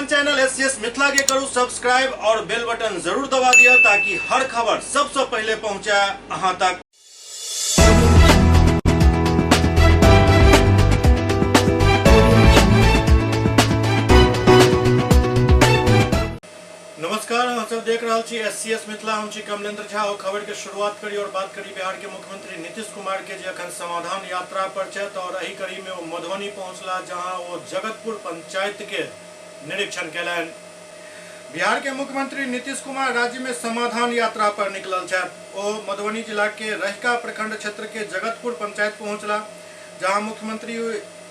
अपन channel SCS Mithila के करू subscribe और बेल बटन जरूर दबा दिया ताकि हर खबर सबसे पहले पहुंचे अहां तक। नमस्कार, हम सब देख रहा छी एससीएस मिथिला। हम छी कमलेंद्र झा। और खबर के शुरुआत करी और बात करी बिहार के मुख्यमंत्री नीतीश कुमार के जे अखन समाधान यात्रा पर छथि और एही कड़ी में वो मधुबनी पहुंचला, जहां वो जगतपुर पंचायत के निरीक्षण कैलन। बिहार के मुख्यमंत्री नीतीश कुमार राज्य में समाधान यात्रा पर निकलल छथि। वो मधुबनी जिला के रहिका प्रखंड क्षेत्र के जगतपुर पंचायत पहुंचला, जहां मुख्यमंत्री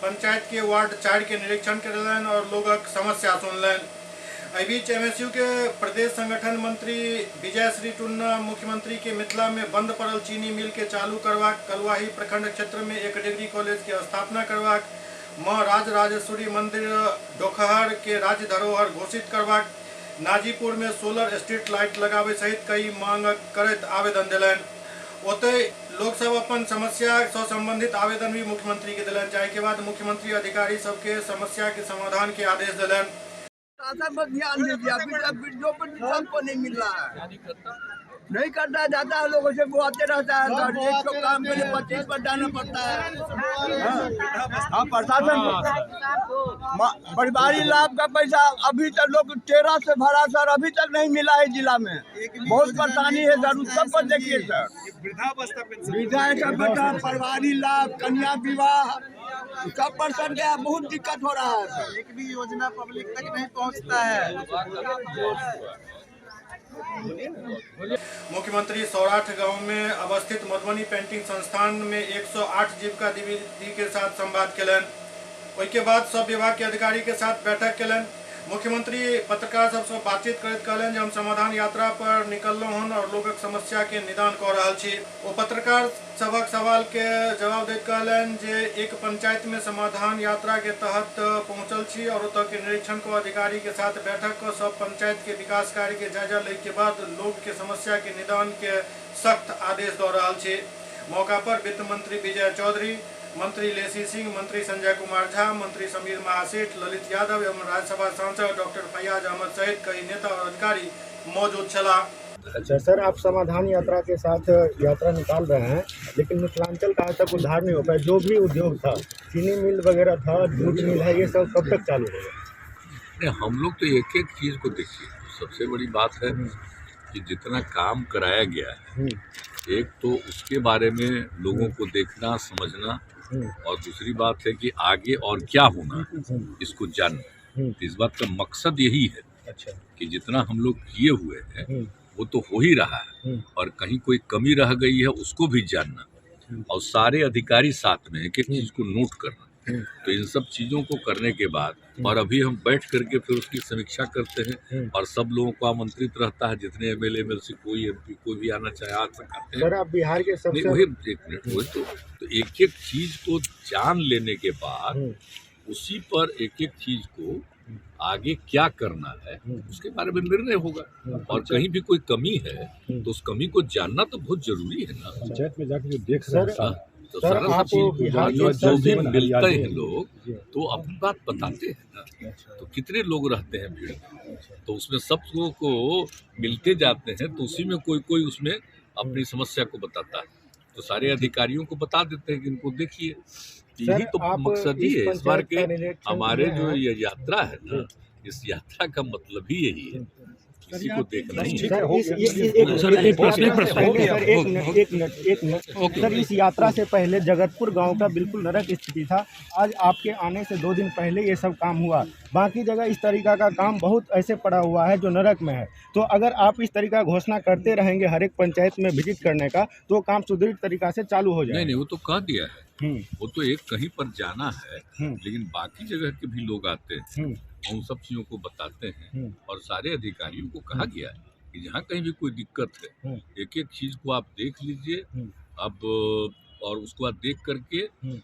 पंचायत के वार्ड 4 के निरीक्षण करेलन और लोगक समस्या सुनलन। एहि बीच एमएसयू के प्रदेश संगठन मंत्री विजय श्री टुन्ना मुख्यमंत्री के मिथिला में बंद पड़ल चीनी मिल के चालू करवाक, कलुआही प्रखंड क्षेत्र में एक डिग्री कॉलेज के स्थापना करवाक, मां राजराजेश्वरी मंदिर डोखहर के राज्य धरोहर घोषित करवाक, नाजीपुर में सोलर स्ट्रीट लाइट लगावे सहित कई मांग करैत आवेदन दिलन। ओतय लोक सब अपन समस्या से संबंधित आवेदन भी मुख्यमंत्री के दिलन, जाहि के बाद मुख्यमंत्री अधिकारी सबके समस्या के समाधान के आदेश दिलन। शासन पर ध्यान दीजिए, अभी तक जो सबको नहीं मिल रहा है, नहीं करता जाता है, लोगों से बुआते रहता है। एक तो काम के लिए 25 पर जाना पड़ता है। हाँ, प्रशासन परिवारी लाभ का पैसा अभी तक लोग 13 से भरा सर, अभी तक नहीं मिला है जिला में। बहुत परेशानी है सर, सब पर देखिए सर। वृद्धा का बेटा, परिवारी लाभ, कन्या विवाह सब पर सर गया, बहुत दिक्कत हो रहा है। एक भी योजना पब्लिक तक नहीं पहुंचता है। मुख्यमंत्री सौराठ गांव में अवस्थित मधुबनी पेंटिंग संस्थान में 108 जीविका दीदी के साथ संवाद केलन। उसके बाद सब विभाग के अधिकारी के साथ बैठक केलन। मुख्यमंत्री पत्रकार सबसे बातचीत करते कहलन जे हम समाधान यात्रा पर निकललों हन और लोगक समस्या के निदान कर रहल छी। वो पत्रकार सबक सवाल के जवाब देते कहलन जे एक पंचायत में समाधान यात्रा के तहत पहुंचल छी और ओतऽ के निरीक्षण को अधिकारी के साथ बैठक कर सब पंचायत के विकास कार्य के जायजा ले के बाद लोग के समस्या के निदान के सख्त आदेश दऽ रहल छी। मौका पर वित्त मंत्री विजय चौधरी, मंत्री लेसी सिंह, मंत्री संजय कुमार झा, मंत्री समीर महासेठ, ललित यादव एवं राज्यसभा सांसद डॉक्टर फैयाज अहमद सहित कई नेता और अधिकारी मौजूद छला। अच्छा सर, आप समाधान यात्रा के साथ यात्रा निकाल रहे हैं, लेकिन मिथिलांचल का आज तक उद्धार नहीं हो पाया। जो भी उद्योग था, चीनी मिल वगैरह था, दूध मिल है, ये सब कब तक चालू होगा? हम लोग तो एक एक चीज़ को देखिए। सबसे बड़ी बात है कि जितना काम कराया गया है, एक तो उसके बारे में लोगों को देखना समझना, और दूसरी बात है कि आगे और क्या होना इसको जानना। इस बात का मकसद यही है। अच्छा। कि जितना हम लोग किए हुए हैं वो तो हो ही रहा है, और कहीं कोई कमी रह गई है उसको भी जानना, और सारे अधिकारी साथ में एक एक चीज को नोट करना। तो इन सब चीज़ों को करने के बाद और अभी हम बैठ करके फिर उसकी समीक्षा करते हैं, और सब लोगों को आमंत्रित रहता है, जितने एमएलए एमएलसी कोई एमपी कोई भी आना चाहे आ सकते हैं। सर आप बिहार के सबसे वही एक मिनट वही तो एक एक चीज को जान लेने के बाद उसी पर एक एक चीज को आगे क्या करना है उसके बारे में निर्णय होगा। और कहीं भी कोई कमी है तो उस कमी को जानना तो बहुत जरूरी है ना। पंचायत में जाकर जो देख रहे हैं तो सरल चीज जो भी मिलते हैं लोग तो अपनी बात बताते हैं ना। तो कितने लोग रहते हैं भीड़ में, तो उसमें सब लोगों को मिलते जाते हैं, तो उसी में कोई कोई उसमें अपनी समस्या को बताता है, तो सारे अधिकारियों को बता देते हैं कि इनको देखिए। यही तो मकसद ही है इस बार के हमारे जो ये यात्रा है ना, इस यात्रा का मतलब ही यही है, किसी को देखना ही है। सर इस यात्रा से पहले जगतपुर गांव का बिल्कुल नरक स्थिति था। आज आपके आने से 2 दिन पहले ये सब काम हुआ। बाकी जगह इस तरीका का काम बहुत ऐसे पड़ा हुआ है जो नरक में है। तो अगर आप इस तरीका घोषणा करते रहेंगे हर एक पंचायत में विजिट करने का, तो काम सुदृढ़ तरीका से चालू हो जाएगा। नहीं, वो तो कह दिया है। वो तो एक कहीं पर जाना है, लेकिन बाकी जगह के भी लोग आते हैं, उन सब चीज़ों को बताते हैं, और सारे अधिकारियों को कहा गया है कि जहाँ कहीं भी कोई दिक्कत है एक एक चीज़ को आप देख लीजिए अब, और उसको आप देख करके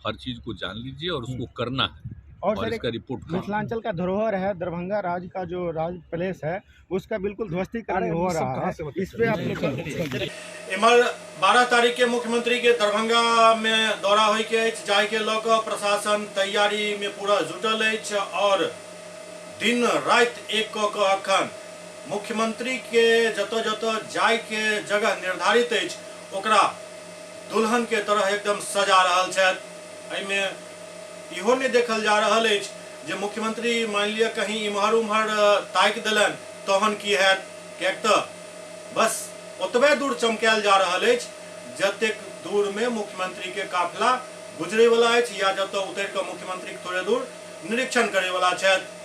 हर चीज़ को जान लीजिए और उसको करना है। और इसका रिपोर्ट मिथिलांचल का धरोहर है, दरभंगा राज्य का जो राज प्लेस है उसका बिल्कुल ध्वस्तीकरण हो रहा है। इस पे आप इमर 12 तारीख के मुख्यमंत्री के दरभंगा में दौरा होइके जाय के लऽ कऽ प्रशासन तैयारी में पूरा जुटल अछि और दिन रात एक कऽ अखन मुख्यमंत्री के जतऽ जतऽ जाय के जगह निर्धारित अछि ओकरा दुल्हन के तरह एकदम सजा रहल छथि। एहिमे इहो नहि देखल जा रहल अछि जे मुख्यमंत्री मान लिअ कहीं इम्हर उम्हर ताकि देलनि तहन की हैत, किएक तऽ बस ओतबे दूर चमकायल जा रहल अछि जतेक दूर में मुख्यमंत्री के काफिला गुजरे वाला अछि या जतऽ उतरि कऽ मुख्यमंत्री थोड़े दूर निरीक्षण करे वाला छथि।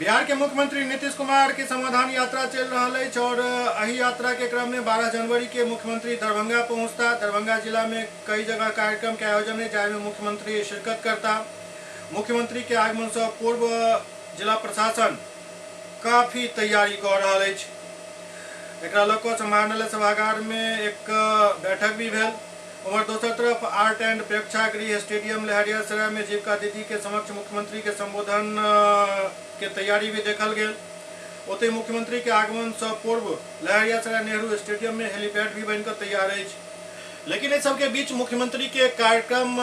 बिहार के मुख्यमंत्री नीतीश कुमार की समाधान यात्रा चल रहा है और एही यात्रा के क्रम में 12 जनवरी के मुख्यमंत्री दरभंगा पहुंचता। दरभंगा जिला में कई जगह कार्यक्रम के आयोजन है जहाँ मुख्यमंत्री शिरकत करता। मुख्यमंत्री के आगमन से पूर्व जिला प्रशासन काफी तैयारी कर रहा है। एकरा लऽ कऽ समाहरणालय सभागार में एक बैठक भी भेल। उमर दोसर तरफ आर्ट एंड प्रेक्षागृह स्टेडियम लहरियासराय में जीविका दीदी के समक्ष मुख्यमंत्री के संबोधन के तैयारी भी देखल गेल। ओते मुख्यमंत्री के आगमन से पूर्व लहरियासराय नेहरू स्टेडियम में हेलीपैड भी बनकर तैयार है। लेकिन इस सबके बीच मुख्यमंत्री के कार्यक्रम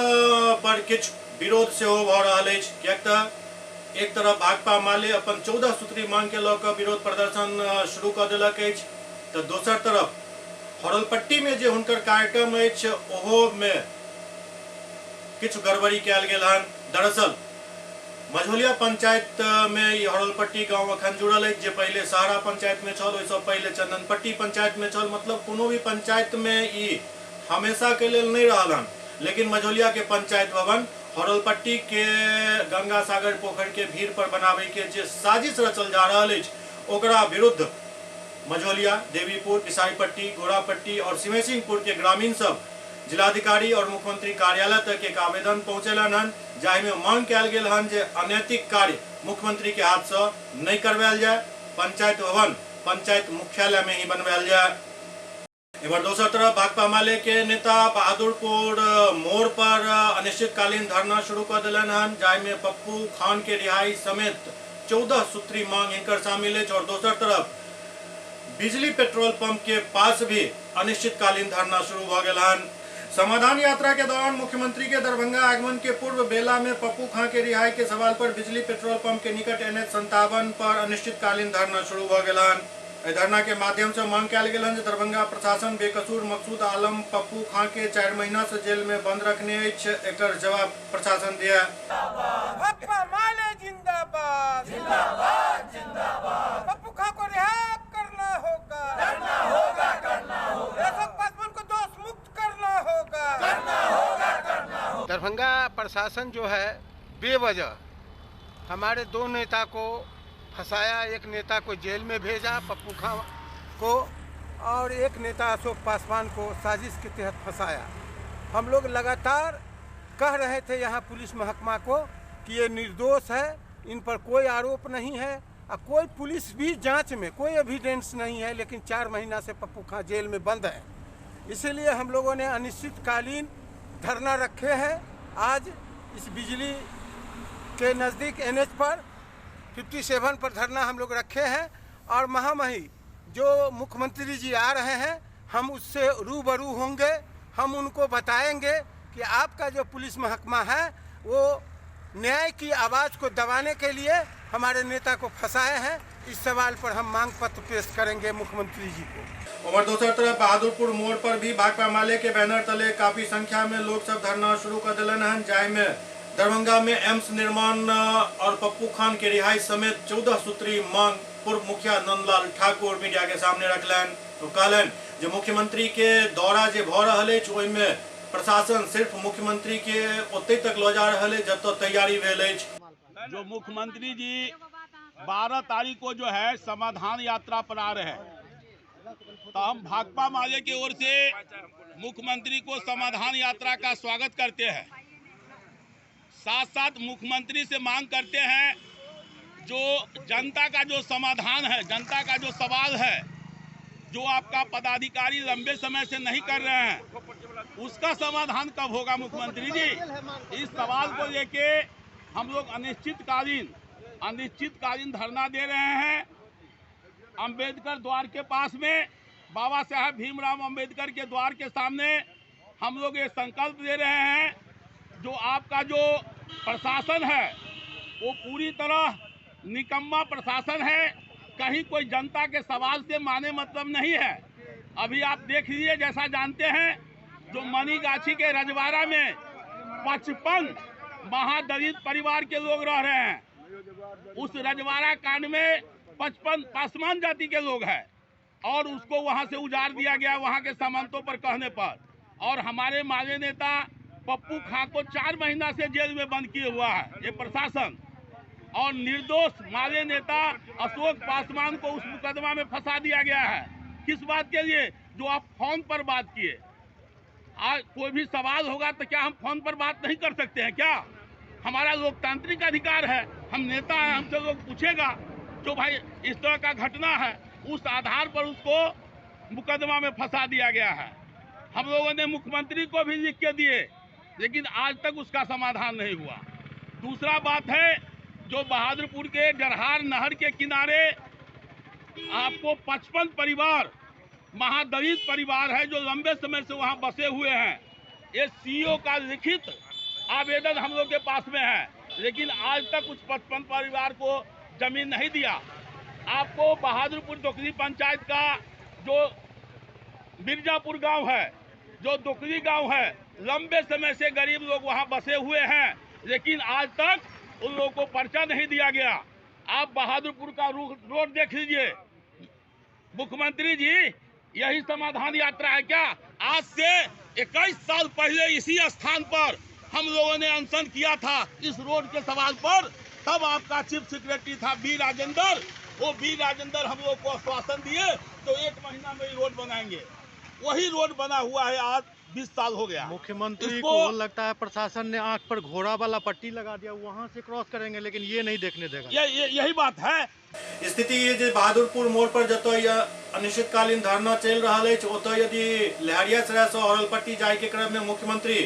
पर किछु विरोध से भऽ रहल अछि, किएक तऽ एक तरफ भाकपा माले अपन 14 सूत्री मांग के लऽ कऽ विरोध प्रदर्शन शुरू कऽ देलक अछि, तऽ दोसर तरफ हरलपट्टी में जे हुनकर कार्यक्रम अछि ओहो में किछु गड़बड़ी कयल गेल हन। दरअसल मझौलिया पंचायत में ई हरलपट्टी गांव अखन जुड़ल अछि जे पहले सहारा पंचायत में छल, ओहिसँ पहले चंदनपट्टी पंचायत में छल। मतलब कोनो भी पंचायत में ई हमेशा के लेल नहीं रहल हन। लेकिन मझौलिया के पंचायत भवन हरलपट्टी के गंगा सागर पोखर के भीड़ पर बनावे के जे साजिश रचल जा रहल अछि ओकरा विरुद्ध मझौलिया, देवीपुर, बिसाईपट्टी, गोरापट्टी और सिंहसिंहपुर के ग्रामीण सब जिलाधिकारी और मुख्यमंत्री कार्यालय तक एक आवेदन पहुंचेलन हन, जाहि में मांग कयल गेल हन जे अनैतिक कार्य मुख्यमंत्री के हाथ से नहीं करवायल जाए, पंचायत भवन पंचायत मुख्यालय में ही बनवायल जाए। इधर दोसर तरफ भाकपा माले के नेता बहादुरपुर मोड़ पर अनिश्चितकालीन धरना शुरू कर दिलन हन, जाहि में पप्पू खान के रिहाई समेत 14 सूत्री मांग इनकर शामिल है। और दोसर तरफ बिजली पेट्रोल पंप के पास भी अनिश्चितकालीन धरना शुरू हो गया हन। समाधान यात्रा के दौरान मुख्यमंत्री के दरभंगा आगमन के पूर्व बेला में पप्पू खां के रिहाई के सवाल पर बिजली पेट्रोल पंप के निकट NH 57 पर अनिश्चितकालीन धरना शुरू हो गया हन। धरना के माध्यम से मांग कयल गेल हन जे दरभंगा प्रशासन बेकसूर मकसूद आलम पप्पू खां के 4 महीना से जेल में बंद रखने अछि, एकर जवाब प्रशासन दिया। भाकपा माले जिंदाबाद जिंदाबाद जिंदाबाद। पप्पू खां को रिहा करना होगा, करना होगा, करना होगा। 155 को दोष मुक्त करना होगा, करना होगा, करना होगा। दरभंगा प्रशासन जो है बेवजह हमारे 2 नेता को फंसाया, एक नेता को जेल में भेजा पप्पू खां को, और एक नेता अशोक पासवान को साजिश के तहत फंसाया। हम लोग लगातार कह रहे थे यहाँ पुलिस महकमा को कि ये निर्दोष है, इन पर कोई आरोप नहीं है और कोई पुलिस भी जांच में कोई एविडेंस नहीं है, लेकिन 4 महीना से पप्पू खां जेल में बंद है। इसीलिए हम लोगों ने अनिश्चितकालीन धरना रखे हैं। आज इस बिजली के नज़दीक NH पर 57 पर धरना हम लोग रखे हैं और महामहिम जो मुख्यमंत्री जी आ रहे हैं हम उससे रूबरू होंगे। हम उनको बताएंगे कि आपका जो पुलिस महकमा है वो न्याय की आवाज़ को दबाने के लिए हमारे नेता को फंसाए हैं। इस सवाल पर हम मांग पत्र पेश करेंगे मुख्यमंत्री जी को। और दूसरी तरफ बहादुरपुर मोड़ पर भी भाकपा माले के बैनर तले काफी संख्या में लोग सब धरना शुरू कर दिलन हन, जाहि में दरभंगा में एम्स निर्माण और पप्पू खान के रिहाई समेत 14 सूत्री मांग पूर्व मुखिया नंदलाल ठाकुर मीडिया के सामने रखलन। तो कहलन जो मुख्यमंत्री के दौरा जे भ रहल अछि ओहि में प्रशासन सिर्फ मुख्यमंत्री के ओते तक ल जा रहल है जब तैयारी भेल अछि। जो मुख्यमंत्री जी 12 तारीख को जो है समाधान यात्रा पर आ रहे हैं, तो हम भाकपा माले की ओर से मुख्यमंत्री को समाधान यात्रा का स्वागत करते हैं। साथ साथ मुख्यमंत्री से मांग करते हैं जो जनता का जो समाधान है, जनता का जो सवाल है, जो आपका पदाधिकारी लंबे समय से नहीं कर रहे हैं, उसका समाधान कब होगा मुख्यमंत्री जी? इस सवाल को लेके हम लोग अनिश्चितकालीन धरना दे रहे हैं। अंबेडकर द्वार के पास में, बाबा साहब भीमराव अंबेडकर के द्वार के सामने हम लोग ये संकल्प दे रहे हैं जो आपका जो प्रशासन है वो पूरी तरह निकम्मा प्रशासन है, कहीं कोई जनता के सवाल से माने मतलब नहीं है। अभी आप देख लीजिए, जैसा जानते हैं, जो मनीगाछी के रजवाड़ा में 55 महादलित परिवार के लोग रह रहे हैं, उस रजवाड़ा कांड में 55 पासवान जाति के लोग हैं और उसको वहां से उजाड़ दिया गया वहां के सामंतों पर कहने पर। और हमारे माले नेता पप्पू खां को 4 महीना से जेल में बंद किए हुआ है ये प्रशासन, और निर्दोष माले नेता अशोक पासवान को उस मुकदमा में फंसा दिया गया है। किस बात के लिए? जो आप फोन पर बात किए। आज कोई भी सवाल होगा तो क्या हम फोन पर बात नहीं कर सकते हैं क्या? हमारा लोकतांत्रिक अधिकार है, हम नेता हैं, हमसे लोग पूछेगा जो भाई इस तरह का घटना है, उस आधार पर उसको मुकदमा में फंसा दिया गया है। हम लोगों ने मुख्यमंत्री को भी लिख के दिए, लेकिन आज तक उसका समाधान नहीं हुआ। दूसरा बात है, जो बहादुरपुर के जरहार नहर के किनारे आपको 55 परिवार महादलित परिवार है जो लंबे समय से वहां बसे हुए हैं। ये सीईओ का लिखित आवेदन हम लोग के पास में है, लेकिन आज तक उस 55 परिवार को जमीन नहीं दिया। आपको बहादुरपुर दोकली पंचायत का जो मिर्जापुर गांव है, जो दोकली गांव है, लंबे समय से गरीब लोग वहां बसे हुए हैं, लेकिन आज तक उन लोगों को पर्चा नहीं दिया गया। आप बहादुरपुर का रोड देख लीजिए। मुख्यमंत्री जी, यही समाधान यात्रा है क्या? आज से 21 साल पहले इसी स्थान पर हम लोगों ने अनशन किया था इस रोड के सवाल पर। तब आपका चीफ सेक्रेटरी था बी राजेंद्र। वो बी राजेंद्र हम लोग को आश्वासन दिए तो 1 महीना में ही रोड बनाएंगे। वही रोड बना हुआ है, आज 20 साल हो गया। मुख्यमंत्री को लगता है प्रशासन ने आंख पर घोड़ा वाला पट्टी लगा दिया, वहां से क्रॉस करेंगे, लेकिन ये नहीं देखने देगा। यही बात है। स्थिति ये जे बहादुरपुर मोड़ पर जतो अनिश्चितकालीन धरना चल रहा है, ओतो यदि लहरियासराय से औरलपट्टी जाए के क्रम में मुख्यमंत्री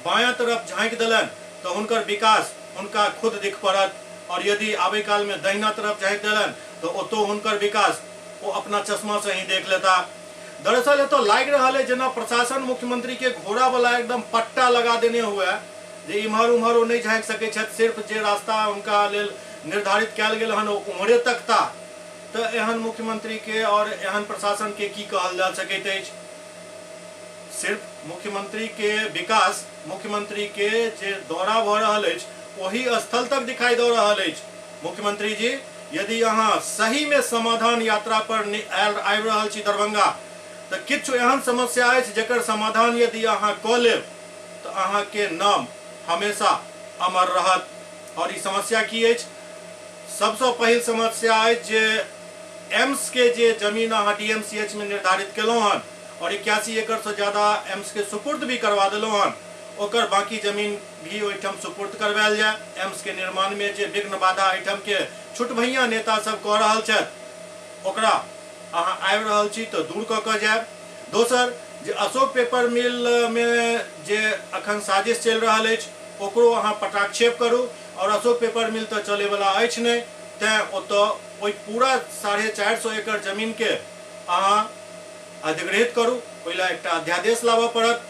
बायां तरफ झाँक दिलन तो उनकर विकास उनका खुद दिख पड़त, और यदि आवे काल में दहिना तरफ झाँक दिलन तो ओतो उनकर विकास वो अपना चश्मा से ही देख लेता। दरअसल तो लाग रहा है जना प्रशासन मुख्यमंत्री के घोड़ा वाला एकदम पट्टा लगा देने हुआ है, जे इम्हर उम्हर नहीं झाँक सके, सिर्फ जे रास्ता उनका लेल निर्धारित कल गेल हन उम्हरे तक था। तो एहन मुख्यमंत्री के और एहन प्रशासन के की कहल जा सकैत अछि? सिर्फ मुख्यमंत्री के विकास, मुख्यमंत्री के जे दौरा भ रहल अछि वही स्थल तक दिखाई दे रहल अछि। मुख्यमंत्री जी, यदि अहाँ सही में समाधान यात्रा पर आबि रहल छी दरभंगा, तो किछु एहन समस्या अछि जकर समाधान यदि अहाँ कऽ लेब तो अहाँ के नाम हमेशा अमर रहत। और ई समस्या की अछि? सबसे पहिल समस्या अछि जे एम्स के जे जमीन अहाँ DMCH में निर्धारित केलहुँ हन और 81 एकड़ से ज्यादा एम्स के सुपुर्द भी करवा देलहुँ हन, ओकर बाकी जमीन भी ओहिठाम सुपुर्द करवायल जाए। एम्स के निर्माण में जे विघ्न बाधा एहिठाम के छोट भैया नेता सब कऽ रहल छथि, ओकरा अहाँ आबि रहल छी तो दूर कऽ कऽ जायब। दोसर, जे अशोक पेपर मिल में जे अखन साजिश चल रहा अछि ओकरो अहाँ पटाक्षेप करू, और अशोक पेपर मिल तो चले वाला अछि नहीं, तैं ओतऽ ओहि पूरा 450 एकड़ जमीन के अहाँ अधिग्रहित करू। ओहिला एकटा अध्यादेश लाबऽ पड़त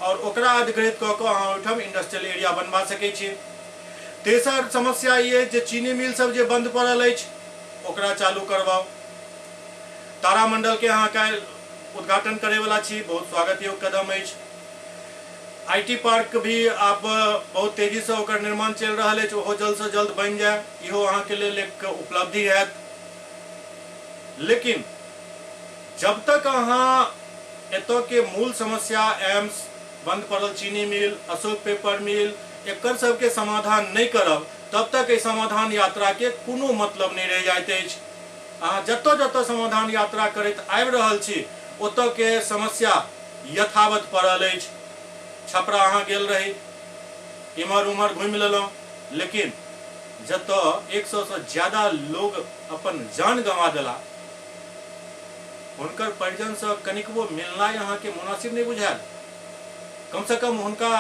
और ओकरा अधिग्रहित कऽ कऽ अहाँ ओहिठाम इंडस्ट्रियल एरिया बनवा सकै छी। तेसर समस्या ये जे चीनी मिल सब जे बंद पड़ल अछि ओकरा चालू करवाओ। तारामंडल के अहाँ काल्हि उद्घाटन करे वाला छी, बहुत स्वागत योग्य कदम अछि। IT पार्क भी आप बहुत तेजी से ओकर निर्माण चल रहा है, ओहो जल्द से जल्द बन जाए, इहो अहाँ के लिए एक उपलब्धि है। लेकिन जब तक अहाँ एतऽ के मूल समस्या एम्स, बंद पड़ल चीनी मिल, अशोक पेपर मिल, एकर सबके समाधान नहीं करब, तब तक एहि समाधान यात्रा के कोनो मतलब नहीं रह जाइत अछि। अहाँ जतऽ जतऽ समाधान यात्रा करैत आबि रहल छी ओतऽ के समस्या यथावत पड़ल अछि। छपरा अहाँ गेल रही, इम्हर उम्हर घूमि लेलहुँ, लेकिन जतऽ 100 से ज्यादा लोग अपन जान गंवा देला, हुनकर परिजन से कनिकबो मिलनाइ अहाँ के मुनासिब नहीं बुझायल। कम से कम हुनका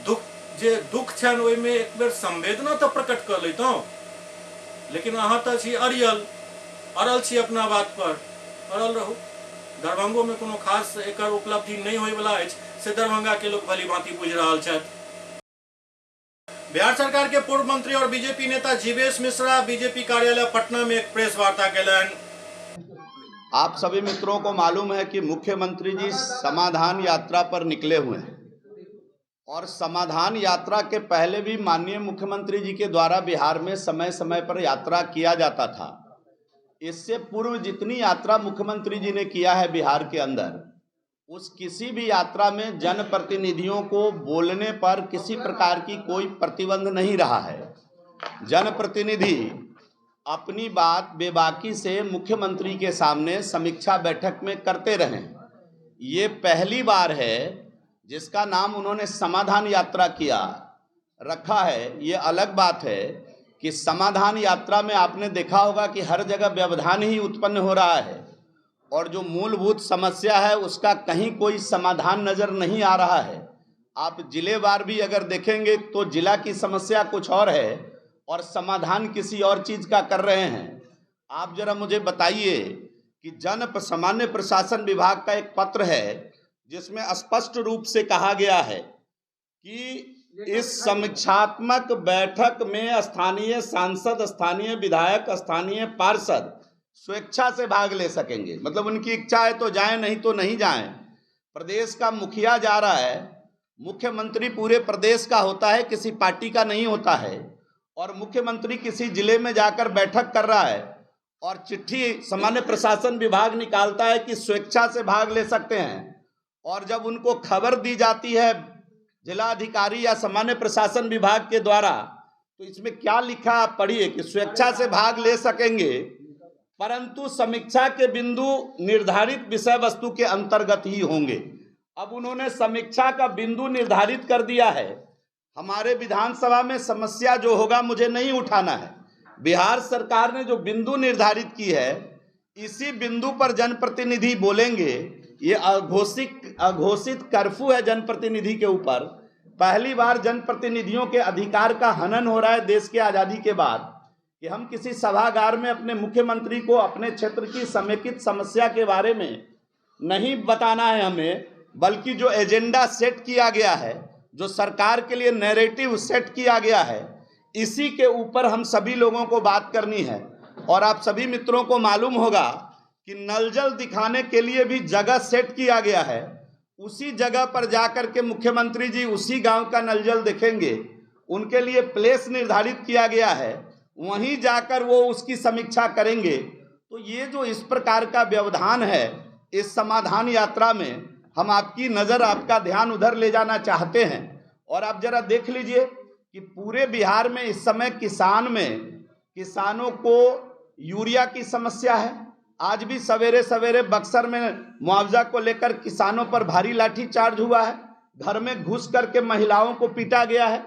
दुख छनि ओहिमे एक बेर संवेदना तो प्रकट कर लेतहुँ। लेकिन अहाँ तो छी अड़ल छी अपना बात पर, अड़ल रहू। दरभंगो में कोनो खास एकर उपलब्धि नहीं होय वाला अछि से दरभंगा के लोग भली भांति बुझि रहल छथि। बिहार सरकार के पूर्व मंत्री और बीजेपी नेता जीवेश मिश्रा बीजेपी कार्यालय पटना में एक प्रेस वार्ता केलन। आप सभी मित्रों को मालूम है कि मुख्यमंत्री जी समाधान यात्रा पर निकले हुए हैं और समाधान यात्रा के पहले भी माननीय मुख्यमंत्री जी के द्वारा बिहार में समय समय पर यात्रा किया जाता था। इससे पूर्व जितनी यात्रा मुख्यमंत्री जी ने किया है बिहार के अंदर, उस किसी भी यात्रा में जनप्रतिनिधियों को बोलने पर किसी प्रकार की कोई प्रतिबंध नहीं रहा है। जनप्रतिनिधि अपनी बात बेबाकी से मुख्यमंत्री के सामने समीक्षा बैठक में करते रहे। ये पहली बार है जिसका नाम उन्होंने समाधान यात्रा किया रखा है। ये अलग बात है कि समाधान यात्रा में आपने देखा होगा कि हर जगह व्यवधान ही उत्पन्न हो रहा है और जो मूलभूत समस्या है उसका कहीं कोई समाधान नज़र नहीं आ रहा है। आप जिलेवार भी अगर देखेंगे तो जिला की समस्या कुछ और है और समाधान किसी और चीज़ का कर रहे हैं। आप जरा मुझे बताइए कि सामान्य प्रशासन विभाग का एक पत्र है जिसमें स्पष्ट रूप से कहा गया है कि इस समीक्षात्मक बैठक में स्थानीय सांसद, स्थानीय विधायक, स्थानीय पार्षद स्वेच्छा से भाग ले सकेंगे। मतलब उनकी इच्छा है तो जाएं, नहीं तो नहीं जाएं। प्रदेश का मुखिया जा रहा है, मुख्यमंत्री पूरे प्रदेश का होता है, किसी पार्टी का नहीं होता है। और मुख्यमंत्री किसी जिले में जाकर बैठक कर रहा है और चिट्ठी सामान्य प्रशासन विभाग निकालता है कि स्वेच्छा से भाग ले सकते हैं। और जब उनको खबर दी जाती है जिलाधिकारी या सामान्य प्रशासन विभाग के द्वारा, तो इसमें क्या लिखा आप पढ़िए कि स्वेच्छा से भाग ले सकेंगे परंतु समीक्षा के बिंदु निर्धारित विषय वस्तु के अंतर्गत ही होंगे। अब उन्होंने समीक्षा का बिंदु निर्धारित कर दिया है। हमारे विधानसभा में समस्या जो होगा मुझे नहीं उठाना है। बिहार सरकार ने जो बिंदु निर्धारित की है इसी बिंदु पर जनप्रतिनिधि बोलेंगे। ये अघोषित कर्फ्यू है जनप्रतिनिधि के ऊपर। पहली बार जनप्रतिनिधियों के अधिकार का हनन हो रहा है देश के आज़ादी के बाद कि हम किसी सभागार में अपने मुख्यमंत्री को अपने क्षेत्र की समेकित समस्या के बारे में नहीं बताना है हमें, बल्कि जो एजेंडा सेट किया गया है, जो सरकार के लिए नैरेटिव सेट किया गया है, इसी के ऊपर हम सभी लोगों को बात करनी है। और आप सभी मित्रों को मालूम होगा कि नल जल दिखाने के लिए भी जगह सेट किया गया है। उसी जगह पर जाकर के मुख्यमंत्री जी उसी गांव का नल जल देखेंगे। उनके लिए प्लेस निर्धारित किया गया है, वहीं जाकर वो उसकी समीक्षा करेंगे। तो ये जो इस प्रकार का व्यवधान है इस समाधान यात्रा में, हम आपकी नज़र, आपका ध्यान उधर ले जाना चाहते हैं। और आप जरा देख लीजिए कि पूरे बिहार में इस समय किसानों को यूरिया की समस्या है। आज भी सवेरे सवेरे बक्सर में मुआवजा को लेकर किसानों पर भारी लाठीचार्ज हुआ है, घर में घुस करके महिलाओं को पीटा गया है।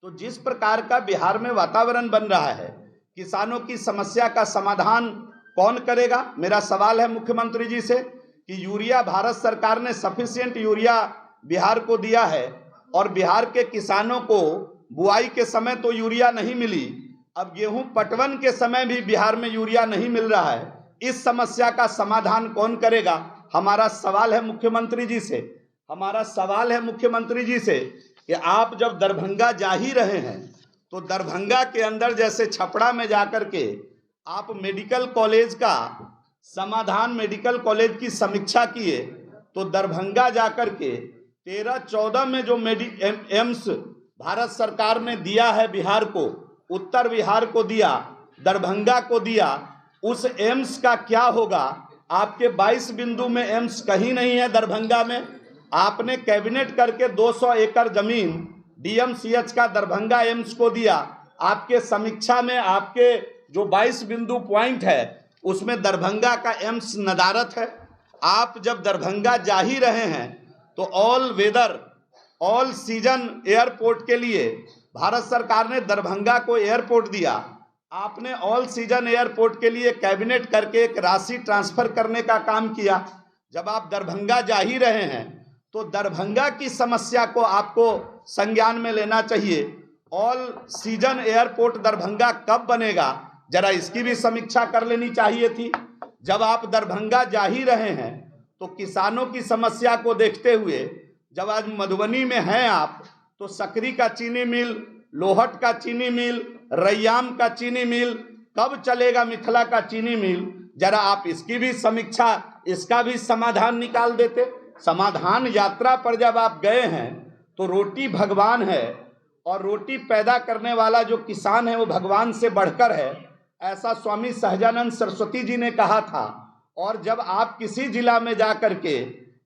तो जिस प्रकार का बिहार में वातावरण बन रहा है, किसानों की समस्या का समाधान कौन करेगा? मेरा सवाल है मुख्यमंत्री जी से कि यूरिया भारत सरकार ने सफिशिएंट यूरिया बिहार को दिया है और बिहार के किसानों को बुआई के समय तो यूरिया नहीं मिली, अब गेहूं पटवन के समय भी बिहार में यूरिया नहीं मिल रहा है। इस समस्या का समाधान कौन करेगा? हमारा सवाल है मुख्यमंत्री जी से। हमारा सवाल है मुख्यमंत्री जी से कि आप जब दरभंगा जा ही रहे हैं तो दरभंगा के अंदर जैसे छपरा में जाकर के आप मेडिकल कॉलेज का समाधान, मेडिकल कॉलेज की समीक्षा किए, तो दरभंगा जाकर के 13-14 में जो एम्स भारत सरकार ने दिया है बिहार को, उत्तर बिहार को दिया, दरभंगा को दिया, उस एम्स का क्या होगा? आपके 22 बिंदु में एम्स कहीं नहीं है दरभंगा में। आपने कैबिनेट करके 200 एकड़ जमीन डीएमसीएच का दरभंगा एम्स को दिया। आपके समीक्षा में आपके जो 22 बिंदु पॉइंट है उसमें दरभंगा का एम्स नदारत है। आप जब दरभंगा जा ही रहे हैं तो ऑल सीजन एयरपोर्ट के लिए भारत सरकार ने दरभंगा को एयरपोर्ट दिया। आपने ऑल सीजन एयरपोर्ट के लिए कैबिनेट करके एक राशि ट्रांसफर करने का काम किया। जब आप दरभंगा जा ही रहे हैं तो दरभंगा की समस्या को आपको संज्ञान में लेना चाहिए। ऑल सीजन एयरपोर्ट दरभंगा कब बनेगा, जरा इसकी भी समीक्षा कर लेनी चाहिए थी। जब आप दरभंगा जा ही रहे हैं तो किसानों की समस्या को देखते हुए, जब आज मधुबनी में हैं आप, तो सकरी का चीनी मिल लोहट का चीनी मिल, रैयाम का चीनी मिल, कब चलेगा मिथिला का चीनी मिल? जरा आप इसकी भी समीक्षा, इसका भी समाधान निकाल देते। समाधान यात्रा पर जब आप गए हैं तो रोटी भगवान है और रोटी पैदा करने वाला जो किसान है वो भगवान से बढ़कर है, ऐसा स्वामी सहजानंद सरस्वती जी ने कहा था। और जब आप किसी जिला में जा कर के,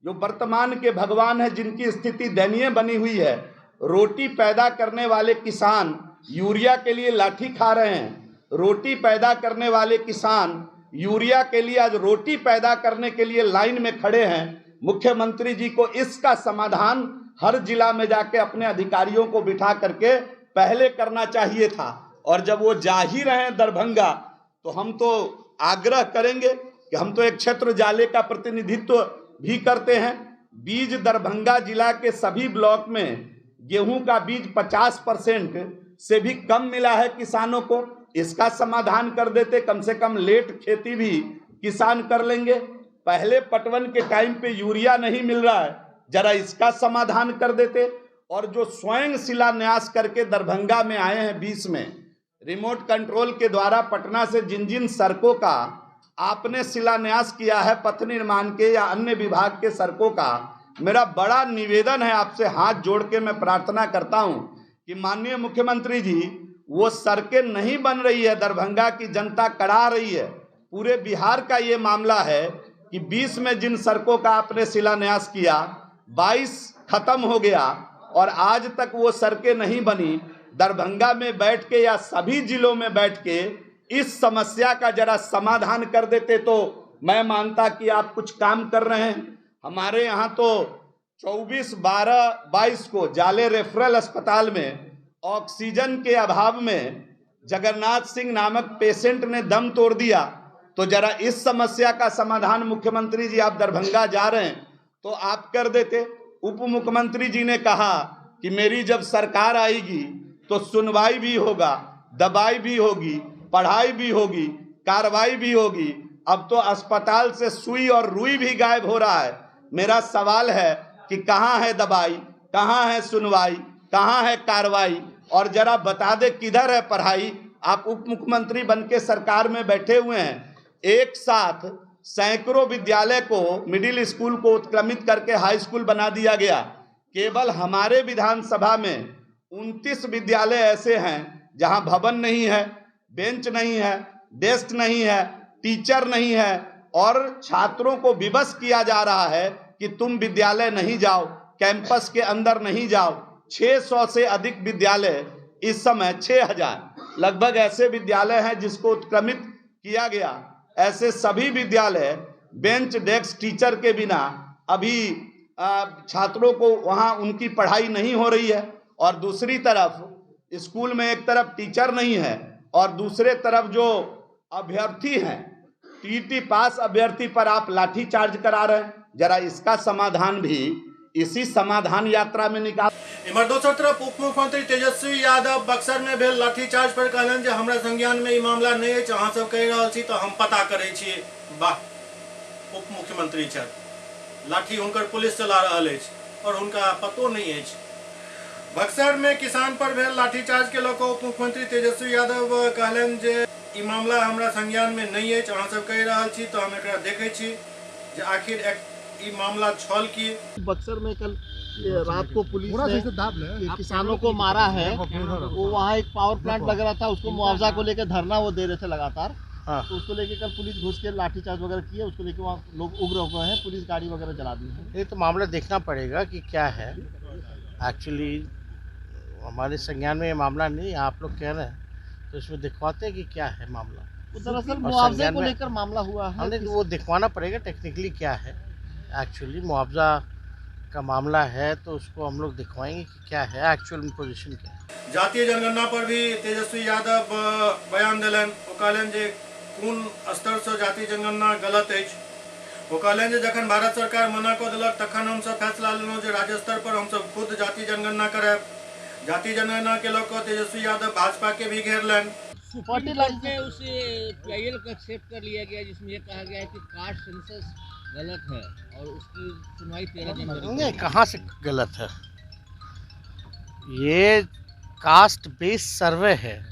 जो वर्तमान के भगवान है जिनकी स्थिति दयनीय बनी हुई है, रोटी पैदा करने वाले किसान यूरिया के लिए लाठी खा रहे हैं, रोटी पैदा करने वाले किसान यूरिया के लिए आज रोटी पैदा करने के लिए लाइन में खड़े हैं। मुख्यमंत्री जी को इसका समाधान हर जिला में जाके अपने अधिकारियों को बिठा करके पहले करना चाहिए था। और जब वो जा ही रहे हैं दरभंगा, तो हम तो आग्रह करेंगे कि हम तो एक क्षेत्र जाले का प्रतिनिधित्व भी करते हैं। बीज दरभंगा जिला के सभी ब्लॉक में गेहूं का बीज 50% से भी कम मिला है किसानों को। इसका समाधान कर देते, कम से कम लेट खेती भी किसान कर लेंगे। पहले पटवन के टाइम पे यूरिया नहीं मिल रहा है, जरा इसका समाधान कर देते। और जो स्वयं शिलान्यास करके दरभंगा में आए हैं 20 में, रिमोट कंट्रोल के द्वारा पटना से जिन जिन सड़कों का आपने शिलान्यास किया है, पथ निर्माण के या अन्य विभाग के सड़कों का, मेरा बड़ा निवेदन है आपसे, हाथ जोड़ के मैं प्रार्थना करता हूं कि माननीय मुख्यमंत्री जी, वो सड़कें नहीं बन रही है, दरभंगा की जनता करा रही है। पूरे बिहार का ये मामला है कि 20 में जिन सड़कों का आपने शिलान्यास किया, 22 खत्म हो गया और आज तक वो सड़कें नहीं बनी। दरभंगा में बैठ के या सभी जिलों में बैठ के इस समस्या का जरा समाधान कर देते तो मैं मानता कि आप कुछ काम कर रहे हैं। हमारे यहाँ तो 24/12/22 को जाले रेफरल अस्पताल में ऑक्सीजन के अभाव में जगन्नाथ सिंह नामक पेशेंट ने दम तोड़ दिया। तो जरा इस समस्या का समाधान मुख्यमंत्री जी, आप दरभंगा जा रहे हैं तो आप कर देते। उप मुख्यमंत्री जी ने कहा कि मेरी जब सरकार आएगी तो सुनवाई भी होगा, दवाई भी होगी, पढ़ाई भी होगी, कार्रवाई भी होगी। अब तो अस्पताल से सुई और रुई भी गायब हो रहा है। मेरा सवाल है कि कहाँ है दवाई, कहाँ है सुनवाई, कहाँ है कार्रवाई? और जरा बता दे किधर है पढ़ाई? आप उप मुख्यमंत्री बन के सरकार में बैठे हुए हैं, एक साथ सैकड़ों विद्यालय को, मिडिल स्कूल को उत्क्रमित करके हाई स्कूल बना दिया गया। केवल हमारे विधानसभा में 29 विद्यालय ऐसे हैं जहां भवन नहीं है, बेंच नहीं है, डेस्क नहीं है, टीचर नहीं है और छात्रों को विवश किया जा रहा है कि तुम विद्यालय नहीं जाओ, कैंपस के अंदर नहीं जाओ। 600 से अधिक विद्यालय, इस समय 6000 लगभग ऐसे विद्यालय हैं जिसको उत्क्रमित किया गया। ऐसे सभी विद्यालय बेंच डेस्क टीचर के बिना अभी छात्रों को वहां उनकी पढ़ाई नहीं हो रही है। और दूसरी तरफ स्कूल में एक तरफ टीचर नहीं है और दूसरे तरफ जो अभ्यर्थी हैं, टीटी पास अभ्यर्थी पर आप लाठी चार्ज करा रहे हैं। जरा इसका समाधान भी इसी समाधान यात्रा में निकाल। इमहर दोसर तरफ उप मुख्यमंत्री तेजस्वी यादव बक्सर में भेल लाठीचार्ज पर कहलन जे हमरा संज्ञान में ई मामला नहीं है, अहाँ सब कहि रहल छी तो हम पता करै छी। वाह, उप मुख्यमंत्री छथि, लाठी हुनकर पुलिस चला रहल अछि और हुनका पतो नहीं अछि। बक्सर में किसान पर भेल लाठीचार्ज के लऽ कऽ उप मुख्यमंत्री तेजस्वी यादव कहलन जे ई मामला हमरा संज्ञान में नहीं है, अहाँ सब कहि रहल छी तो हम एकरा देखै छी जे आखिर ई मामला छल की। बक्सर में कल रात को पुलिस ने किसानों को मारा है। वो वहाँ एक पावर प्लांट लग रहा था, उसको मुआवजा को लेकर धरना वो दे रहे थे लगातार। तो उसको लेके कल पुलिस घुस के लाठीचार्ज वगैरह किए, उसको लेके वहाँ लोग उग्र हो गए हैं, पुलिस गाड़ी वगैरह जला दी है। ये तो मामला देखना पड़ेगा कि क्या है। एक्चुअली हमारे संज्ञान में ये मामला नहीं, आप लोग कह रहे हैं तो इसमें दिखवाते हैं कि क्या है मामला। दरअसल मुआवजे को लेकर मामला हुआ है, हमने वो दिखवाना पड़ेगा टेक्निकली क्या है। एक्चुअली मुआवजा का मामला है तो उसको हम लोग दिखवाएंगे कि क्या है एक्चुअल पोजीशन क्या है। जातीय जनगणना पर भी तेजस्वी यादव बयान दिलन। वो कहलन जे कोन स्तर से जातीय जनगणना गलत अछि। वो कहलन जे जखन भारत सरकार मना कऽ देलक तखन हम सब फैसला लेलहुँ जे राज्य स्तर पर हम सब खुद जातीय जनगणना करब। जातीय जनगणना के लऽ कऽ तेजस्वी यादव भाजपा के भी घेरलन। में उसे PIL को एक्सेप्ट कर लिया गया, जिसमें ये कहा गया है कि कास्ट सेंसस गलत है और उसकी सुनवाई 13 जनवरी। नहीं, कहाँ से गलत है? ये कास्ट बेस्ड सर्वे है,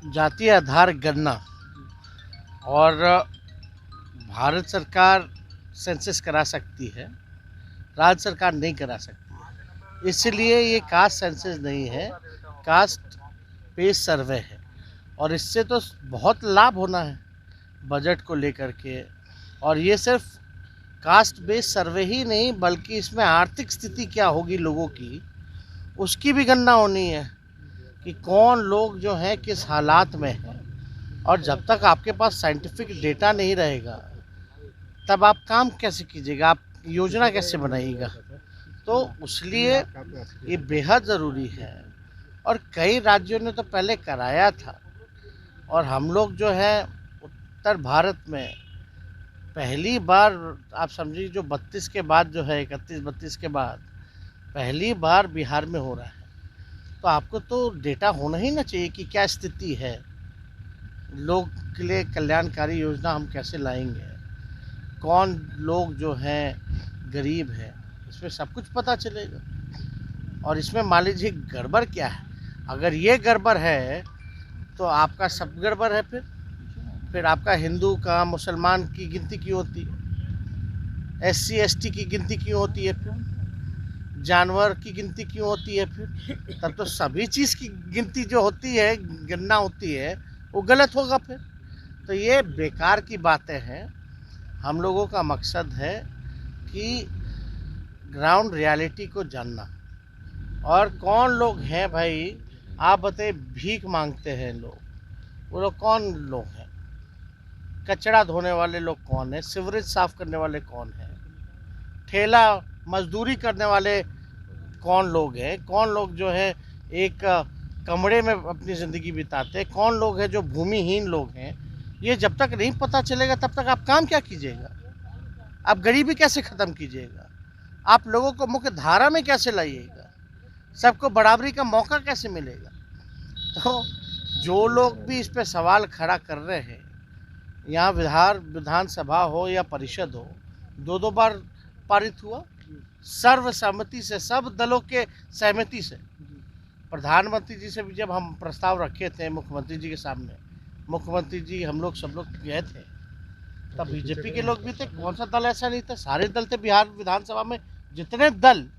जातीय आधार गणना, और भारत सरकार सेंसस करा सकती है, राज्य सरकार नहीं करा सकती। इसलिए ये कास्ट सेंसस नहीं है, कास्ट बेस्ड सर्वे है। और इससे तो बहुत लाभ होना है बजट को लेकर के। और ये सिर्फ कास्ट बेस्ड सर्वे ही नहीं, बल्कि इसमें आर्थिक स्थिति क्या होगी लोगों की, उसकी भी गणना होनी है कि कौन लोग जो हैं किस हालात में हैं। और जब तक आपके पास साइंटिफिक डेटा नहीं रहेगा तब आप काम कैसे कीजिएगा, आप योजना कैसे बनाइएगा। तो इसलिए ये बेहद ज़रूरी है। और कई राज्यों ने तो पहले कराया था, और हम लोग जो है उत्तर भारत में पहली बार, आप समझिए जो 32 के बाद जो है 31-32 के बाद पहली बार बिहार में हो रहा है। तो आपको तो डेटा होना ही ना चाहिए कि क्या स्थिति है, लोग के लिए कल्याणकारी योजना हम कैसे लाएंगे, कौन लोग जो हैं गरीब हैं, इसमें सब कुछ पता चलेगा। और इसमें मान लीजिए गड़बड़ क्या है, अगर ये गड़बड़ है तो आपका सब गड़बड़ है। फिर आपका हिंदू का मुसलमान की गिनती क्यों होती है, SC ST की गिनती क्यों होती है, फिर जानवर की गिनती क्यों होती है, फिर तब तो सभी चीज़ की गिनती जो होती है, गणना होती है, वो गलत होगा फिर। तो ये बेकार की बातें हैं। हम लोगों का मकसद है कि ग्राउंड रियलिटी को जानना। और कौन लोग हैं भाई, आप बताइए, भीख मांगते हैं लोग, वो लोग कौन लोग हैं, कचरा धोने वाले लोग कौन हैं, सीवरेज साफ़ करने वाले कौन हैं, ठेला मजदूरी करने वाले कौन लोग हैं, कौन लोग जो है एक कमरे में अपनी ज़िंदगी बिताते हैं, कौन लोग हैं जो भूमिहीन लोग हैं। ये जब तक नहीं पता चलेगा तब तक आप काम क्या कीजिएगा, आप गरीबी कैसे ख़त्म कीजिएगा, आप लोगों को मुख्य धारा में कैसे लाइएगा, सबको बराबरी का मौका कैसे मिलेगा। तो जो लोग भी इस पे सवाल खड़ा कर रहे हैं, यहाँ विधानसभा हो या परिषद हो, 2 बार पारित हुआ सर्वसम्मति से, सब दलों के सहमति से। प्रधानमंत्री जी से भी जब हम प्रस्ताव रखे थे मुख्यमंत्री जी के सामने, मुख्यमंत्री जी हम लोग सब लोग गए थे, तब बीजेपी के लोग भी थे, कौन सा दल ऐसा नहीं था, सारे दल थे। बिहार विधानसभा में जितने दल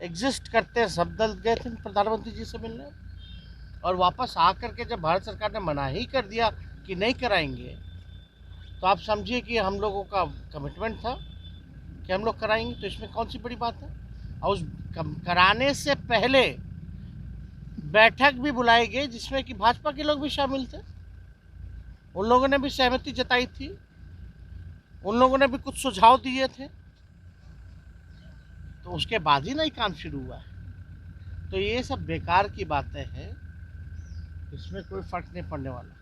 एग्जिस्ट करते हैं सब दल गए थे प्रधानमंत्री जी से मिलने। और वापस आकर के जब भारत सरकार ने मना ही कर दिया कि नहीं कराएंगे, तो आप समझिए कि हम लोगों का कमिटमेंट था कि हम लोग कराएंगे। तो इसमें कौन सी बड़ी बात है। और उस कराने से पहले बैठक भी बुलाई गई जिसमें कि भाजपा के लोग भी शामिल थे, उन लोगों ने भी सहमति जताई थी, उन लोगों ने भी कुछ सुझाव दिए थे। तो उसके बाद ही नहीं काम शुरू हुआ है। तो ये सब बेकार की बातें हैं, इसमें कोई फर्क नहीं पड़ने वाला।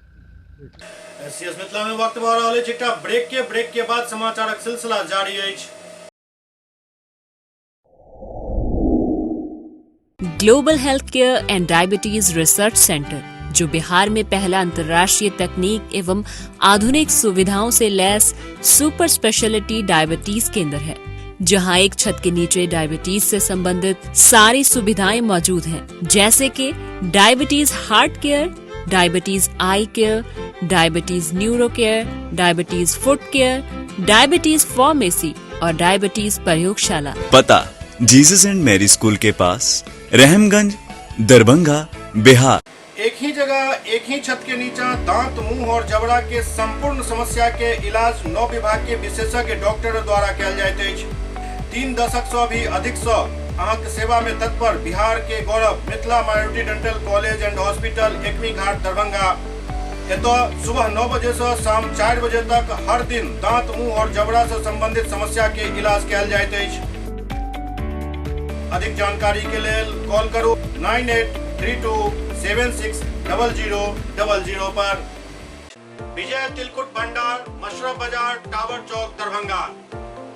SCS मिथिला में वक्त भऽ रहल अछि, एकटा ब्रेक के बाद समाचारक सिलसिला जारी अछि। Global health care and diabetes research centre, जो बिहार में पहला अंतर्राष्ट्रीय तकनीक एवं आधुनिक सुविधाओं से लैस सुपर स्पेशलिटी डायबिटीज केंद्र है, जहां एक छत के नीचे डायबिटीज से संबंधित सारी सुविधाएं मौजूद हैं, जैसे कि diabetes heart care, diabetes eye care, diabetes neuro care, diabetes foot care, diabetes pharmacy और डायबिटीज प्रयोगशाला। पता जीसस एंड मैरी स्कूल के पास, रहमगंज, दरभंगा, बिहार। एक ही जगह एक ही छत के नीचे दांत, मुंह और जबड़ा के संपूर्ण समस्या के इलाज 9 विभाग के विशेषज्ञ डॉक्टर द्वारा कयल जाइत अछि। 3 दशक से भी अधिक से अहाँक सेवा में तत्पर बिहार के गौरव Mithila minority dental college and hospital, Ekmi Ghat, Darbhanga. एतो सुबह 9 बजे से शाम 4 बजे तक हर दिन दांत, मुंह और जबड़ा से संबंधित समस्या के इलाज कयल जाइत अछि। अधिक जानकारी के लिए कॉल करू 9832760000 पर। विजय तिलकुट भंडार, मशरफ बाजार, टावर चौक, दरभंगा।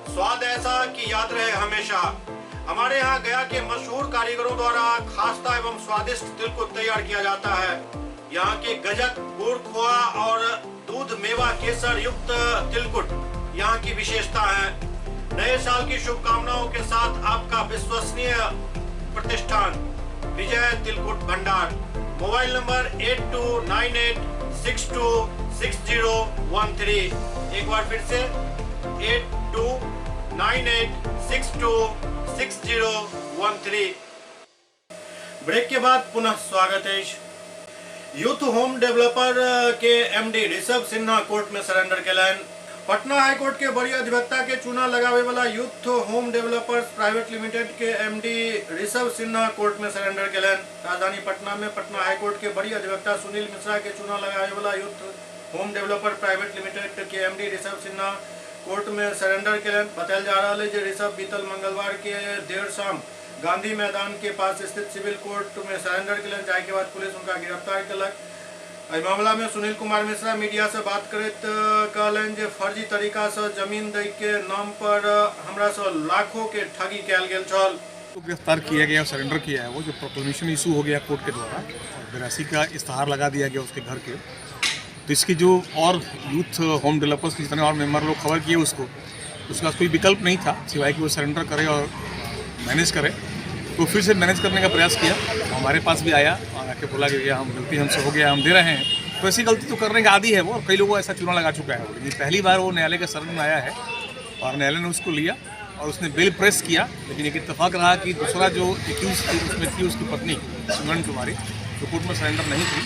स्वाद ऐसा कि याद रहे हमेशा। हमारे यहाँ गया के मशहूर कारीगरों द्वारा खास्ता एवं स्वादिष्ट तिलकुट तैयार किया जाता है। यहाँ के गजक, गुड़, खोआ और दूध मेवा केसर युक्त तिलकुट यहाँ की विशेषता है। नए साल की शुभकामनाओं के साथ आपका विश्वसनीय प्रतिष्ठान विजय तिलकुट भंडार। Mobile number 8298626013। एक बार फिर से 8298626013। ब्रेक के बाद पुनः स्वागत है। यूथ होम डेवलपर के एमडी ऋषभ सिन्हा कोर्ट में सरेंडर कैलन। पटना हाईकोर्ट के बड़ी अधिवक्ता के चुना लगावे वाला youth home developers private limited के एमडी ऋषभ सिन्हा कोर्ट में सरेंडर कैलन। राजधानी पटना में पटना हाईकोर्ट के बड़ी अधिवक्ता सुनील मिश्रा के चुना लगावे वाला youth home developer private limited के एमडी ऋषभ सिन्हा कोर्ट में सरेंडर कैलन। बताया जा रहा है कि ऋषभ बीतल मंगलवार के देर शाम गांधी मैदान के पास स्थित सिविल कोर्ट में सरेंडर कैलन, जाए के बाद पुलिस उनका गिरफ्तार कलक। एहि मामला में सुनील कुमार मिश्रा मीडिया से बात करते कहलन जे फर्जी तरीका से जमीन दे के नाम पर हमरा से लाखों के ठगी कैल गेल छल। तो गिरफ्तार किया गया, सरेंडर किया है वो, जो प्रोक्लेमेशन इशू हो गया कोर्ट के द्वारा और 82 का इश्तहार लगा दिया गया उसके घर के। तो इसकी जो और यूथ होम डेवलपर्स के जितने और मेम्बर लोग खबर किए उसको, उसका कोई विकल्प नहीं था सिवाय कि वो सरेंडर करे और मैनेज करे। तो फिर से मैनेज करने का प्रयास किया, हमारे पास भी आया, आके बोला कि भैया हम गलती हमसे हो गया, हम दे रहे हैं। तो ऐसी गलती तो करने का आदी है वो, और कई लोगों को ऐसा चूना लगा चुका है। ये पहली बार वो न्यायालय के शरण में आया है और न्यायालय ने उसको लिया और उसने बेल प्रेस किया। लेकिन एक इत्तेफाक रहा कि दूसरा जो एक्यूज थी उसमें थी उसकी पत्नी सुमन कुमारी, जो कोर्ट में सरेंडर नहीं थी।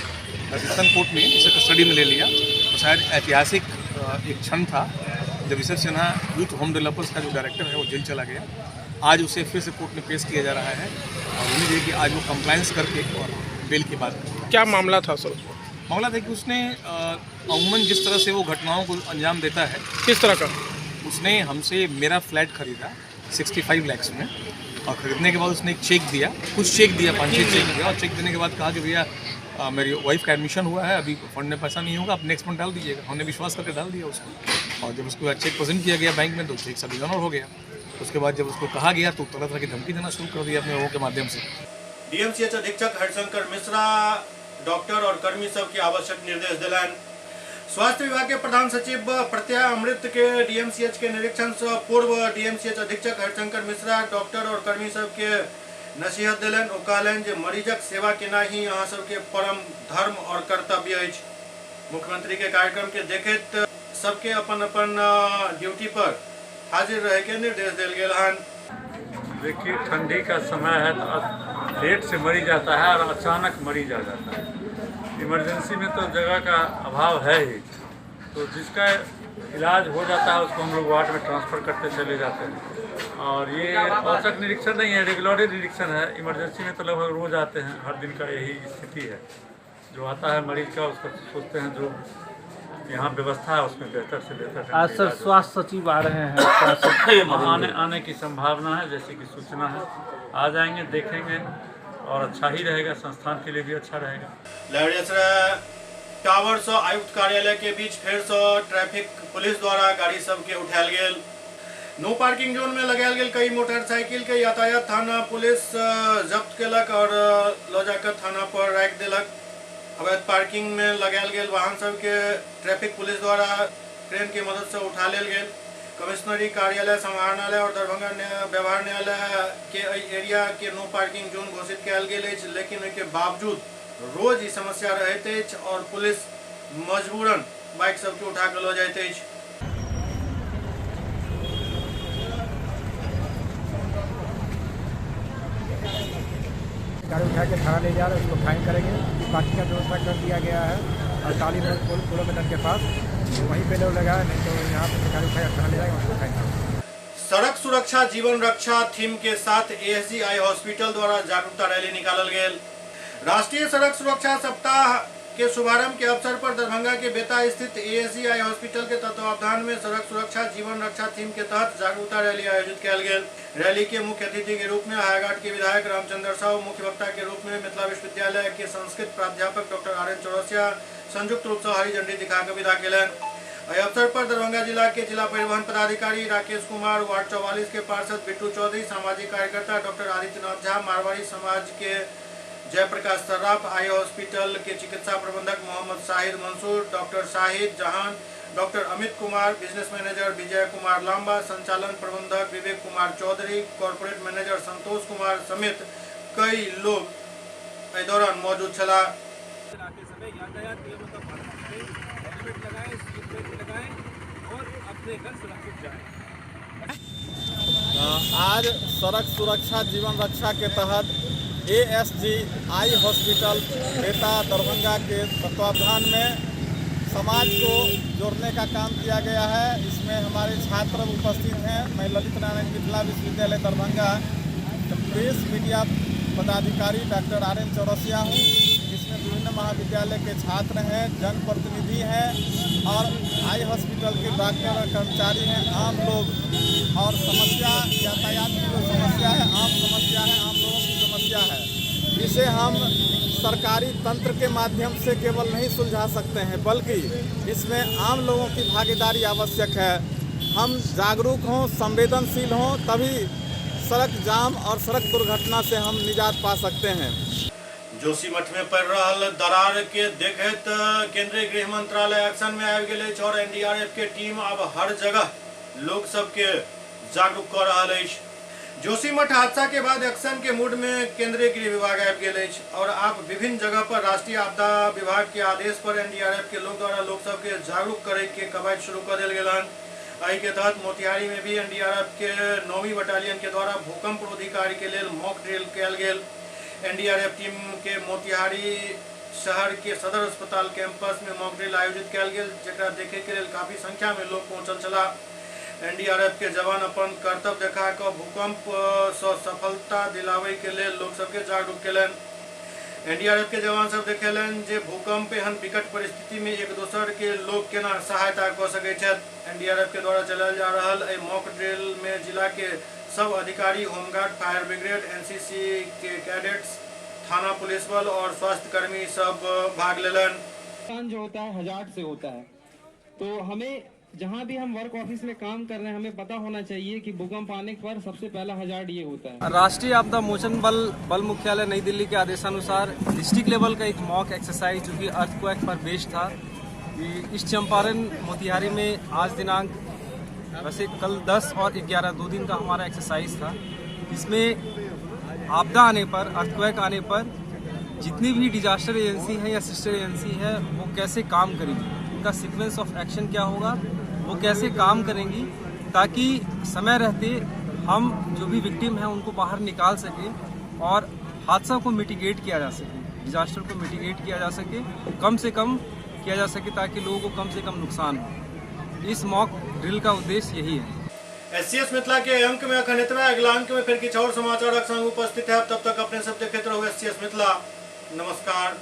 राजस्थान कोर्ट ने उसे कस्टडी में ले लिया। तो शायद ऐतिहासिक एक क्षण था जब Rishabh Sinha youth home developers का जो डायरेक्टर है वो जेल चला गया। आज उसे फिर से कोर्ट में पेश किया जा रहा है और उम्मीद है कि आज वो कंप्लायंस करके और बेल के बाद। क्या मामला था सर? मामला था कि उसने अमूमन जिस तरह से वो घटनाओं को अंजाम देता है, किस तरह का, उसने हमसे मेरा फ्लैट खरीदा 65 लाख में, और ख़रीदने के बाद उसने एक चेक दिया, कुछ चेक दिया, 5-6 चेक दिया, और चेक देने के बाद कहा कि भैया मेरी वाइफ का एडमिशन हुआ है, अभी फंड में पैसा नहीं होगा, आप नेक्स्ट मंथ डाल दीजिएगा। हमने विश्वास करके डाल दिया उसको, और जब उसको चेक प्रेजेंट किया गया बैंक में तो चेक सब डिजॉनर हो गया। उसके बाद जब उसको कहा गया तो तरह तरह की धमकी देना शुरू कर दिया अपने लोगों के माध्यम से। डीएमसीएच अधीक्षक हरिशंकर मिश्रा डॉक्टर और कर्मी सब के आवश्यक निर्देश दिलन। स्वास्थ्य विभाग के प्रधान सचिव प्रत्यय अमृत के डीएमसीएच के निरीक्षण से पूर्व डीएमसीएच अधीक्षक हरिशंकर मिश्रा डॉक्टर और कर्मी सब के नसीहत दिलन। ओ कहलन जे मरीजक सेवा केना ही अहाँ सबके परम धर्म और कर्तव्य अछि। मुख्यमंत्री के कार्यक्रम के देखैत सबके अपन अपन ड्यूटी पर हाजिर रहे के निर्देश दिल गेल हन। देखिए, ठंडी का समय है तो लेट से मरीज आता है और अचानक मरीज आ जाता है। इमरजेंसी में तो जगह का अभाव है ही, तो जिसका इलाज हो जाता है उसको हम लोग वार्ड में ट्रांसफ़र करते चले जाते हैं। और ये औचक निरीक्षण नहीं है, रेगुलर निरीक्षण है। इमरजेंसी में तो लगभग रोज आते हैं, हर दिन का यही स्थिति है। जो आता है मरीज का उसका सोचते हैं जो यहाँ व्यवस्था है उसमें बेहतर से बेहतर। आज सर स्वास्थ्य सचिव आ रहे हैं, आने की संभावना है, जैसे कि सूचना है। आ जाएंगे, देखेंगे और अच्छा ही रहेगा, संस्थान के लिए भी अच्छा रहेगा। टावर से आयुक्त कार्यालय के बीच फिर से ट्रैफिक पुलिस द्वारा गाड़ी सब के उठायल गेल। नो पार्किंग जोन में लगायल गेल कई मोटरसाइकिल के यातायात थाना पुलिस जब्त केलक और लो जाकर थाना पर राख देलक। अवैध पार्किंग में लगायल गेल वाहन सब के ट्रैफिक पुलिस द्वारा क्रेन की मदद से उठा लेल गेल। कमिश्नरी कार्यालय समाहरणालय और दरभंगा व्यवहार न्यायालय के एरिया के नो पार्किंग जोन घोषित कयल गेल अछि, लेकिन ओहि के बावजूद रोज ई समस्या रहैत अछि और पुलिस मजबूरन बाइक सबके उठा के लो जाइत अछि। गाड़ी उठा के थाना ले जा रहे हैं, उसको फाइन करेंगे। पार्किंग का व्यवस्था कर दिया गया है और ताली पूर्व मैदान के पास वहीं पे लोग लगा, नहीं तो यहाँ पे गाड़ी उठा के थाना ले जाएगा, उसको फाइन करेंगे। सड़क सुरक्षा जीवन रक्षा थीम के साथ एएसजी हॉस्पिटल द्वारा जागरूकता रैली निकालल गेल। राष्ट्रीय सड़क सुरक्षा सप्ताह के शुभारंभ के अवसर पर दरभंगा के बेता स्थित एएसजी हॉस्पिटल के तत्वावधान में सड़क सुरक्षा जीवन रक्षा थीम के तहत जागरूकता रैली आयोजित किया गेल। रैली के मुख्य अतिथि के रूप में हायाघाट के विधायक रामचंद्र साहू, मुख्य वक्ता के रूप में मिथिला विश्वविद्यालय के संस्कृत प्राध्यापक डॉक्टर RN चौरसिया संयुक्त रूप से हरी झंडी दिखाकर विदा केलन। इस अवसर पर दरभंगा जिला के जिला परिवहन पदाधिकारी राकेश कुमार, वार्ड 44 के पार्षद बिट्टू चौधरी, सामाजिक कार्यकर्ता डॉक्टर आदित्यनाथ झा, मारवाड़ी समाज के जयप्रकाश सर्राफ, आई हॉस्पिटल के चिकित्सा प्रबंधक Mohammad Shahid Mansoor, doctor Shahid Jahan, doctor Amit Kumar, business manager Vijay Kumar Lamba, संचालन प्रबंधक विवेक कुमार चौधरी, कॉर्पोरेट मैनेजर संतोष कुमार समेत कई लोग एहि दौरान मौजूद छला। आज सड़क सुरक्षा जीवन रक्षा के तहत ASG आई हॉस्पिटल बेटा दरभंगा के तत्वावधान में समाज को जोड़ने का काम किया गया है। इसमें हमारे छात्र उपस्थित हैं। मैं ललित नारायण मिथिला विश्वविद्यालय दरभंगा प्रेस मीडिया पदाधिकारी डॉक्टर RN चौरसिया हूँ। इसमें विभिन्न महाविद्यालय के छात्र हैं, जनप्रतिनिधि हैं और आई हॉस्पिटल के डॉक्टर और कर्मचारी हैं, आम लोग। और समस्या यातायात की जो समस्या है, आम समस्या है, आम लोगों की समस्या है, इसे हम सरकारी तंत्र के माध्यम से केवल नहीं सुलझा सकते हैं, बल्कि इसमें आम लोगों की भागीदारी आवश्यक है। हम जागरूक हों, संवेदनशील हों, तभी सड़क जाम और सड़क दुर्घटना से हम निजात पा सकते हैं। जोशीमठ में पड़ रहा दरार के देखत केंद्रीय गृह मंत्रालय एक्शन में आबि गेल और NDRF के टीम अब हर जगह लोग सबके जागरूक कर रहा है। जोशीमठ हादसा के बाद एक्शन के मूड में केंद्रीय गृह विभाग आबि गेल और अब विभिन्न जगह पर राष्ट्रीय आपदा विभाग के आदेश पर NDRF के लोग द्वारा लोग सबके जागरूक करे के कवायद शुरू कर दिल गेल। एहि के तहत मोतिहारी में भी NDRF के 9वीं बटालियन के द्वारा भूकंप रोधी कार्य के लिए मॉक ड्रिल कयल गेल। NDRF टीम के मोतिहारी शहर के सदर अस्पताल कैंपस में मॉक ड्रिल आयोजित कयल गेल, जेकरा देखे के लिए काफी संख्या में लोग पहुंचल छला। NDRF के जवान अपन कर्तव्य देखा कर भूकंप से सफलता दिलावे के लिए लोग सबके जागरूक केलन। NDRF के जवान सब देखेलन जे भूकंप एहन विकट परिस्थिति में एक दोसर के लोग केना सहायता कर सकै छथि। NDRF के द्वारा चलायल जा रहल एहि मॉक ड्रिल में जिला के सब अधिकारी, होमगार्ड, फायर ब्रिगेड, NCC के कैडेट्स, थाना पुलिस बल और स्वास्थ्य कर्मी सब भाग लेलन। जो होता है हजार्ड से होता है, तो हमें जहाँ भी हम वर्क ऑफिस में काम कर रहे हैं हमें पता होना चाहिए कि भूकंप आने पर सबसे पहला हजार्ड ये होता है। राष्ट्रीय आपदा मोचन बल मुख्यालय नई दिल्ली के आदेशानुसार डिस्ट्रिक्ट लेवल का एक मॉक एक्सरसाइज जो कि अर्थक्वेक पर बेस्ड था, इस चंपारण मोतिहारी में आज दिनांक वैसे कल 10 और 11 2 दिन का हमारा एक्सरसाइज था। इसमें आपदा आने पर, अर्थक्वेक आने पर जितनी भी डिजास्टर एजेंसी है या सिस्टर एजेंसी है वो कैसे काम करेगी, उनका सीक्वेंस ऑफ एक्शन क्या होगा, वो कैसे काम करेंगी, ताकि समय रहते हम जो भी विक्टिम हैं उनको बाहर निकाल सकें और हादसा को मिटिगेट किया जा सके, डिजास्टर को मिटिगेट किया जा सके, कम से कम किया जा सके, ताकि लोगों को कम से कम नुकसान हो। इस मॉक ड्रिल का उद्देश्य यही है। SCS मिथिला के अंक में अखन इतना, अगला अंक में फिर किछु और समाचार संग उपस्थित है। तब तक अपने सब देखते रहो SCS मिथिला। नमस्कार।